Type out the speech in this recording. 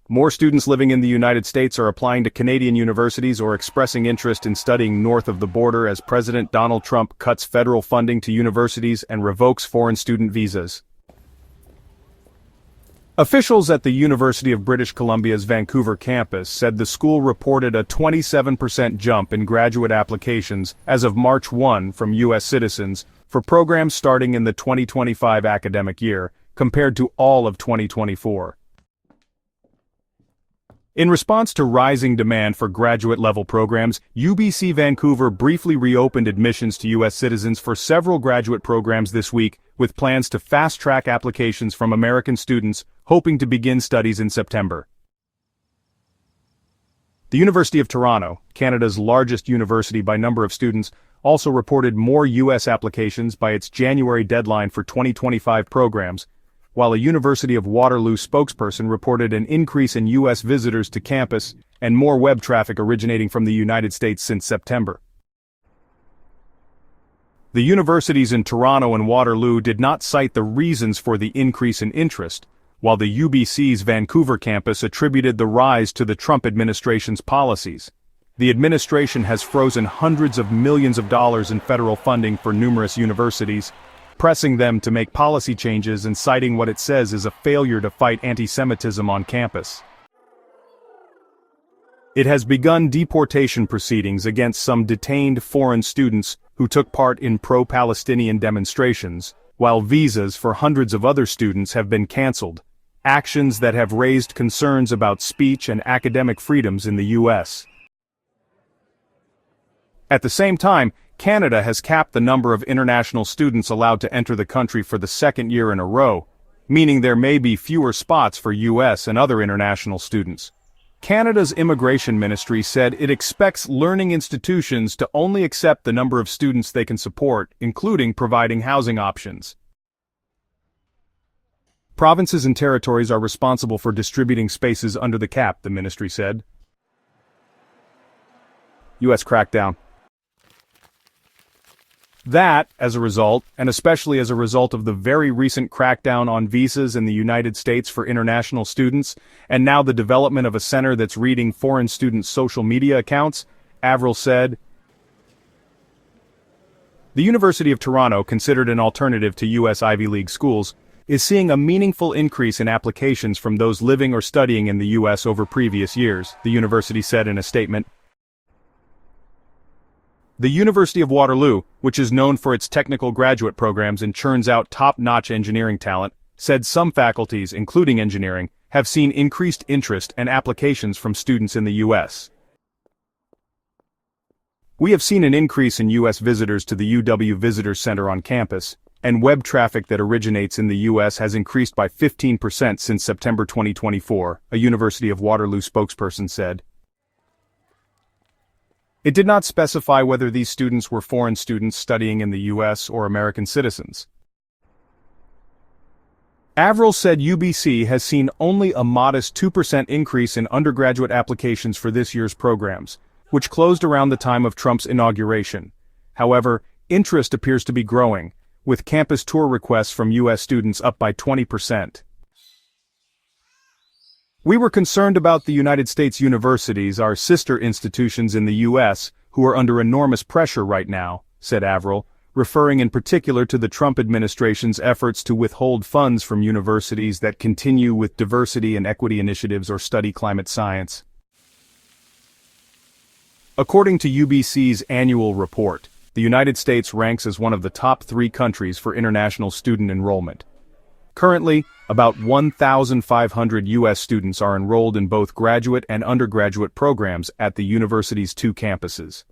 More students living in the United States are applying to Canadian universities or expressing interest in studying north of the border as President Donald Trump cuts federal funding to universities and revokes foreign student visas. Officials at the University of British Columbia's Vancouver campus said the school reported a 27% jump in graduate applications as of March 1 from U.S. citizens for programs starting in the 2025 academic year, compared to all of 2024. In response to rising demand for graduate-level programs, UBC Vancouver briefly reopened admissions to U.S. citizens for several graduate programs this week, with plans to fast-track applications from American students hoping to begin studies in September. The University of Toronto, Canada's largest university by number of students, also reported more U.S. applications by its January deadline for 2025 programs, while a University of Waterloo spokesperson reported an increase in U.S. visitors to campus and more web traffic originating from the United States since September. The universities in Toronto and Waterloo did not cite the reasons for the increase in interest, while the UBC's Vancouver campus attributed the rise to the Trump administration's policies. The administration has frozen hundreds of millions of dollars in federal funding for numerous universities, pressing them to make policy changes and citing what it says is a failure to fight anti-Semitism on campus. It has begun deportation proceedings against some detained foreign students who took part in pro-Palestinian demonstrations, while visas for hundreds of other students have been cancelled, actions that have raised concerns about speech and academic freedoms in the U.S. At the same time, Canada has capped the number of international students allowed to enter the country for the second year in a row, meaning there may be fewer spots for U.S. and other international students. Canada's Immigration Ministry said it expects learning institutions to only accept the number of students they can support, including providing housing options. Provinces and territories are responsible for distributing spaces under the cap, the ministry said. U.S. crackdown. That, as a result, and especially as a result of the very recent crackdown on visas in the United States for international students, and now the development of a center that's reading foreign students' social media accounts, Averill said. The University of Toronto, considered an alternative to U.S. Ivy League schools, is seeing a meaningful increase in applications from those living or studying in the U.S. over previous years, the university said in a statement. The University of Waterloo, which is known for its technical graduate programs and churns out top-notch engineering talent, said some faculties, including engineering, have seen increased interest and applications from students in the U.S. We have seen an increase in U.S. visitors to the UW Visitor Center on campus, and web traffic that originates in the U.S. has increased by 15% since September 2024, a University of Waterloo spokesperson said. It did not specify whether these students were foreign students studying in the U.S. or American citizens. Averill said UBC has seen only a modest 2% increase in undergraduate applications for this year's programs, which closed around the time of Trump's inauguration. However, interest appears to be growing, with campus tour requests from U.S. students up by 20%. We were concerned about the United States universities, our sister institutions in the U.S., who are under enormous pressure right now, said Averill, referring in particular to the Trump administration's efforts to withhold funds from universities that continue with diversity and equity initiatives or study climate science. According to UBC's annual report, the United States ranks as one of the top 3 countries for international student enrollment. Currently, about 1,500 U.S. students are enrolled in both graduate and undergraduate programs at the university's 2 campuses.